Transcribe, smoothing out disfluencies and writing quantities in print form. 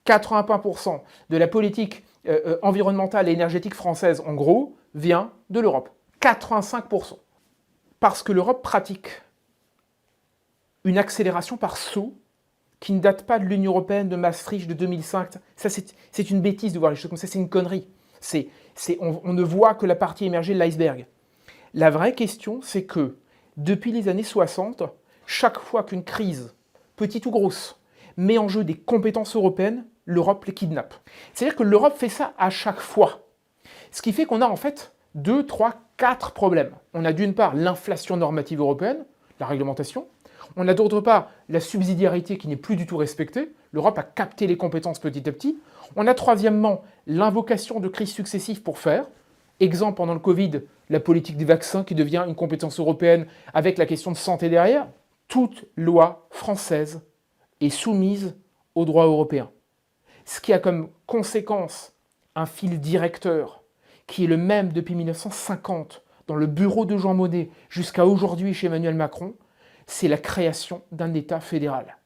80% de la politique environnementale et énergétique française, en gros, vient de l'Europe. 85%. Parce que l'Europe pratique une accélération par saut qui ne date pas de l'Union européenne, de Maastricht, de 2005. Ça, c'est une bêtise de voir les choses comme ça, c'est une connerie. On ne voit que la partie émergée de l'iceberg. La vraie question, c'est que depuis les années 60, chaque fois qu'une crise, petite ou grosse, met en jeu des compétences européennes, l'Europe les kidnappe. C'est-à-dire que l'Europe fait ça à chaque fois. Ce qui fait qu'on a en fait 2, 3, 4 problèmes. On a d'une part l'inflation normative européenne, la réglementation. On a d'autre part la subsidiarité qui n'est plus du tout respectée. L'Europe a capté les compétences petit à petit. On a troisièmement l'invocation de crises successives pour faire. Exemple, pendant le Covid, la politique des vaccins qui devient une compétence européenne avec la question de santé derrière. Toute loi française est soumise au droit européen. Ce qui a comme conséquence un fil directeur qui est le même depuis 1950 dans le bureau de Jean Monnet jusqu'à aujourd'hui chez Emmanuel Macron, c'est la création d'un État fédéral.